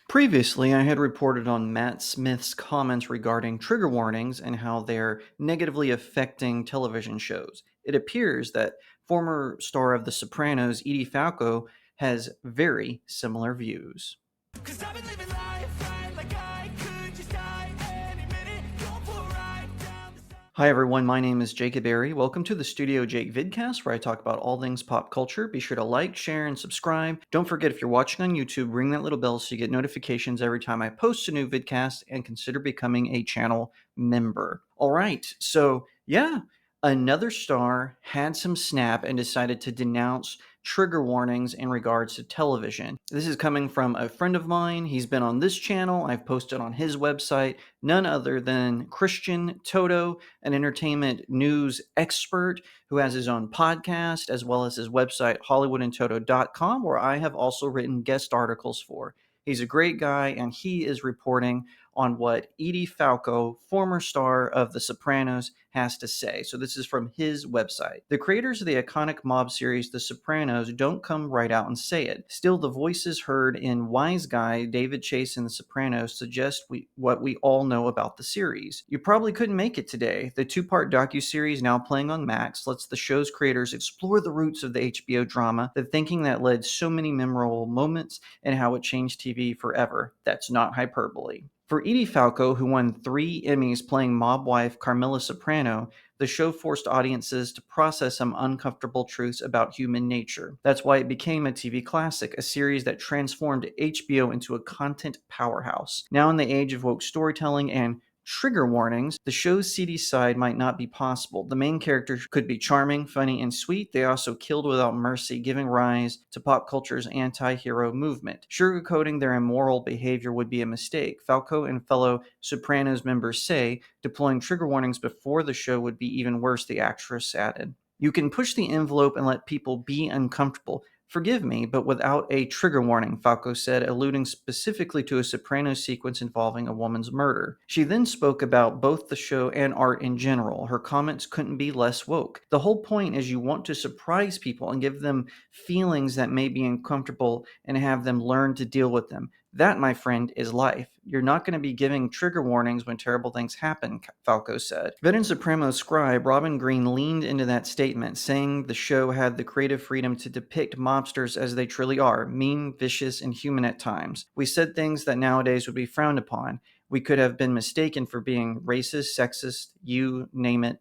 Previously, I had reported on Matt Smith's comments regarding trigger warnings and how they're negatively affecting television shows. It appears that former star of The Sopranos, Edie Falco, has very similar views. 'Cause I've been living life right like I could just die any minute, going for a ride down the side. Hi everyone, my name is Jacob Berry. Welcome to the StudioJake vidcast where I talk about all things pop culture. Be sure to like, share, and subscribe. Don't forget if you're watching on YouTube, ring that little bell so you get notifications every time I post a new vidcast, and consider becoming a channel member. Alright, so yeah, another star had some snap and decided to denounce trigger warnings in regards to television. This is coming from a friend of mine. He's been on this channel. I've posted on his website, none other than Christian Toto, an entertainment news expert who has his own podcast as well as his website, hollywoodandtoto.com, where I have also written guest articles for. He's a great guy, and he is reporting on what Edie Falco, former star of The Sopranos, has to say. So this is from his website. The creators of the iconic mob series The Sopranos don't come right out and say it. Still, the voices heard in Wise Guy, David Chase in The Sopranos suggest what we all know about the series. You probably couldn't make it today. The two-part docuseries now playing on Max lets the show's creators explore the roots of the HBO drama, the thinking that led so many memorable moments, and how it changed TV forever. That's not hyperbole. For Edie Falco, who won 3 Emmys playing mob wife Carmela Soprano, the show forced audiences to process some uncomfortable truths about human nature. That's why it became a TV classic, a series that transformed HBO into a content powerhouse. Now, in the age of woke storytelling and trigger warnings, the show's seedy side might not be possible. The main characters could be charming, funny, and sweet. They also killed without mercy, giving rise to pop culture's anti-hero movement. Sugarcoating their immoral behavior would be a mistake. Falco and fellow Sopranos members say deploying trigger warnings before the show would be even worse, the actress added. You can push the envelope and let people be uncomfortable. Forgive me, but without a trigger warning, Falco said, alluding specifically to a Sopranos sequence involving a woman's murder. She then spoke about both the show and art in general. Her comments couldn't be less woke. The whole point is you want to surprise people and give them feelings that may be uncomfortable and have them learn to deal with them. That, my friend, is life. You're not going to be giving trigger warnings when terrible things happen, Falco said. Veteran Sopranos scribe Robin Green leaned into that statement, saying the show had the creative freedom to depict mobsters as they truly are, mean, vicious, and human at times. We said things that nowadays would be frowned upon. We could have been mistaken for being racist, sexist, you name it,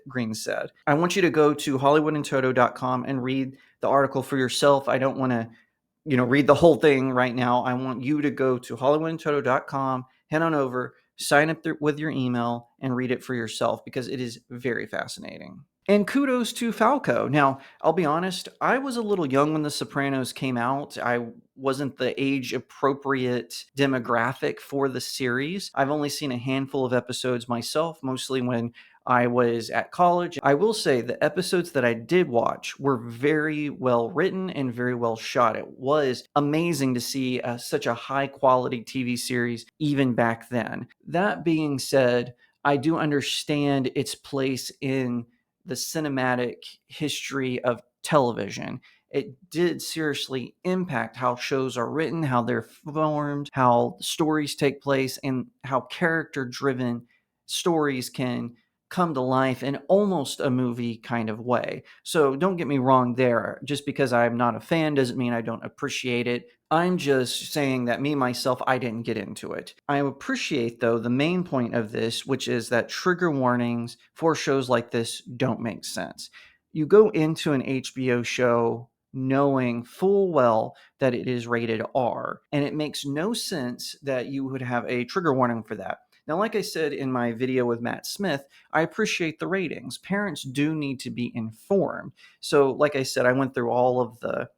Green said. I want you to go to hollywoodandtoto.com and read the article for yourself. I don't want to read the whole thing right now. I want you to go to hollywoodandtoto.com, head on over, sign up with your email, and read it for yourself because it is very fascinating. And kudos to Falco. Now, I'll be honest, I was a little young when The Sopranos came out. I wasn't the age-appropriate demographic for the series. I've only seen a handful of episodes myself, mostly when I was at college. I will say the episodes that I did watch were very well written and very well shot. It was amazing to see such a high-quality TV series even back then. That being said, I do understand its place in the cinematic history of television. It did seriously impact how shows are written, how they're formed, how stories take place, and how character-driven stories can come to life in almost a movie kind of way. So don't get me wrong there. Just because I'm not a fan doesn't mean I don't appreciate it. I'm just saying that me, myself, I didn't get into it. I appreciate, though, the main point of this, which is that trigger warnings for shows like this don't make sense. You go into an HBO show knowing full well that it is rated R, and it makes no sense that you would have a trigger warning for that. Now, like I said in my video with Matt Smith, I appreciate the ratings. Parents do need to be informed. So, like I said, I went through all of the,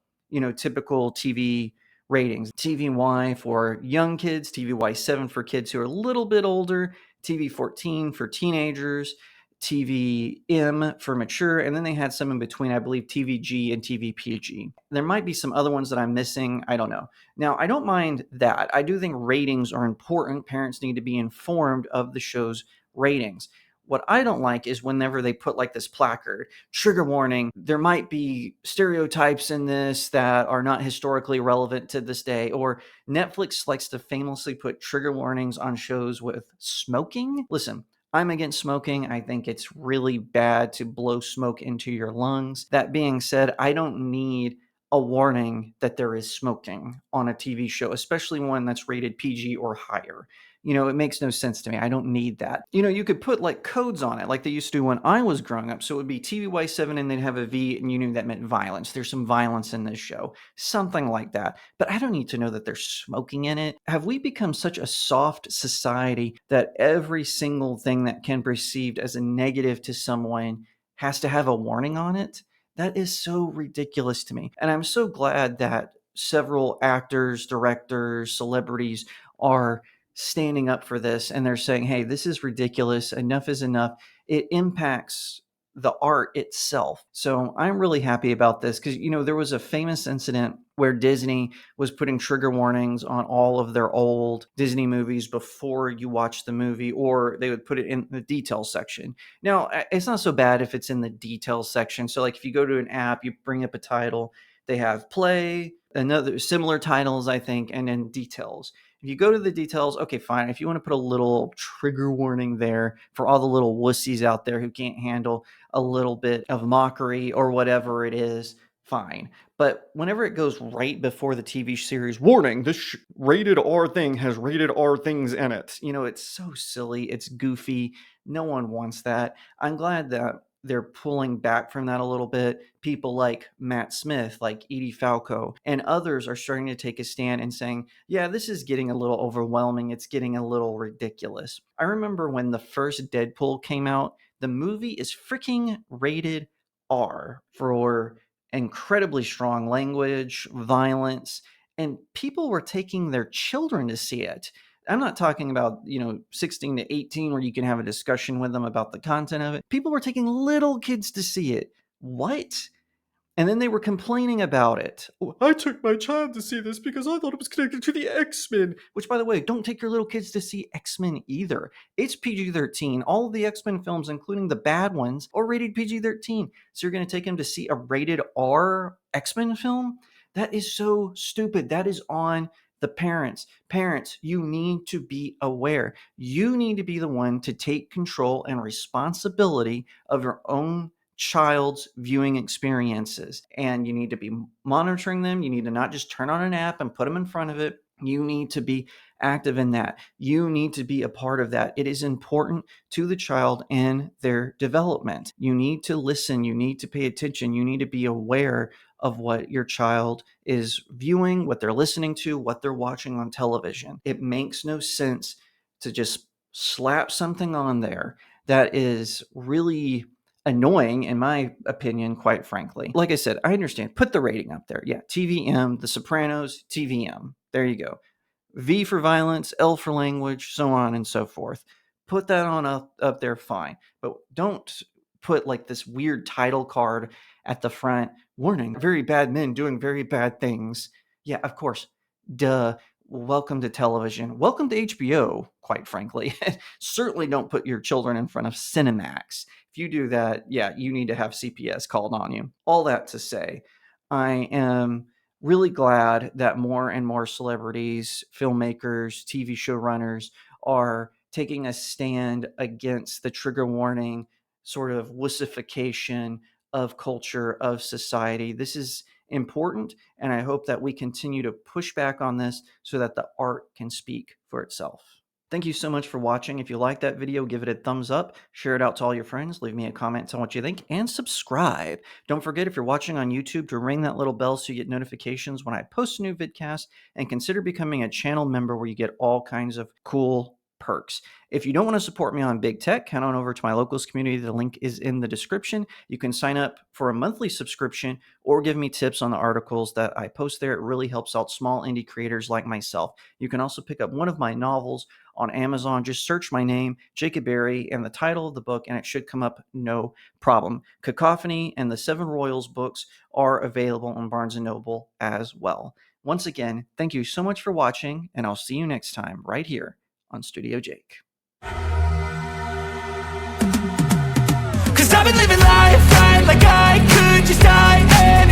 typical TV ratings. TVY for young kids, TVY 7 for kids who are a little bit older, TV 14 for teenagers, TVM for mature, and then they had some in between, I believe TVG and TVPG. There might be some other ones that I'm missing. I don't know. Now, I don't mind that. I do think ratings are important. Parents need to be informed of the show's ratings. What I don't like is whenever they put like this placard, trigger warning, there might be stereotypes in this that are not historically relevant to this day, or Netflix likes to famously put trigger warnings on shows with smoking. Listen, I'm against smoking. I think it's really bad to blow smoke into your lungs. That being said, I don't need a warning that there is smoking on a TV show, especially one that's rated PG or higher. It makes no sense to me. I don't need that. You could put like codes on it like they used to do when I was growing up. So it would be TVY7 and they'd have a V and you knew that meant violence. There's some violence in this show, something like that. But I don't need to know that there's smoking in it. Have we become such a soft society that every single thing that can be perceived as a negative to someone has to have a warning on it? That is so ridiculous to me. And I'm so glad that several actors, directors, celebrities are standing up for this and they're saying, hey, this is ridiculous. Enough is enough. It impacts the art itself. So I'm really happy about this because, there was a famous incident where Disney was putting trigger warnings on all of their old Disney movies before you watch the movie, or they would put it in the details section. Now, it's not so bad if it's in the details section. So like if you go to an app, you bring up a title, they have play, another similar titles, I think, and then details. If you go to the details, okay, fine. If you want to put a little trigger warning there for all the little wussies out there who can't handle a little bit of mockery or whatever it is, fine. But whenever it goes right before the TV series, warning, this rated R thing has rated R things in it. It's so silly. It's goofy. No one wants that. I'm glad that they're pulling back from that a little bit. People like Matt Smith, like Edie Falco, and others are starting to take a stand and saying, yeah, this is getting a little overwhelming. It's getting a little ridiculous. I remember when the first Deadpool came out, the movie is freaking rated R for incredibly strong language, violence, and people were taking their children to see it. I'm not talking about, 16 to 18 where you can have a discussion with them about the content of it. People were taking little kids to see it. What? And then they were complaining about it. "Oh, I took my child to see this because I thought it was connected to the X-Men." Which, by the way, don't take your little kids to see X-Men either. It's PG-13. All of the X-Men films, including the bad ones, are rated PG-13. So you're going to take them to see a rated R X-Men film? That is so stupid. That is on the parents. Parents, you need to be aware. You need to be the one to take control and responsibility of your own child's viewing experiences, and you need to be monitoring them. You need to not just turn on an app and put them in front of it. You need to be active in that. You need to be a part of that. It is important to the child and their development. You need to listen. You need to pay attention. You need to be aware of what your child is viewing, what they're listening to, what they're watching on television. It makes no sense to just slap something on there that is really annoying, in my opinion, quite frankly. Like I said, I understand. Put the rating up there. Yeah, TVM, The Sopranos, TVM. There you go. V for violence, L for language, so on and so forth. Put that on up there, fine. But don't put like this weird title card at the front. Warning, very bad men doing very bad things. Yeah, of course. Duh. Welcome to television. Welcome to HBO, quite frankly. Certainly don't put your children in front of Cinemax. If you do that, yeah, you need to have CPS called on you. All that to say, I am really glad that more and more celebrities, filmmakers, TV show runners are taking a stand against the trigger warning sort of wussification of culture, of society. This is important, and I hope that we continue to push back on this so that the art can speak for itself. Thank you so much for watching. If you liked that video, give it a thumbs up, share it out to all your friends, leave me a comment on what you think, and subscribe. Don't forget, if you're watching on YouTube, to ring that little bell so you get notifications when I post a new vidcast, and consider becoming a channel member where you get all kinds of cool perks. If you don't want to support me on big tech, head on over to my locals community. The link is in the description. You can sign up for a monthly subscription or give me tips on the articles that I post there. It really helps out small indie creators like myself. You can also pick up one of my novels on Amazon. Just search my name, Jacob Berry, and the title of the book, and it should come up no problem. Cacophony and the Seven Royals books are available on Barnes & Noble as well. Once again, thank you so much for watching, and I'll see you next time right here on Studio Jake. 'Cause I've been living life right like I could just die any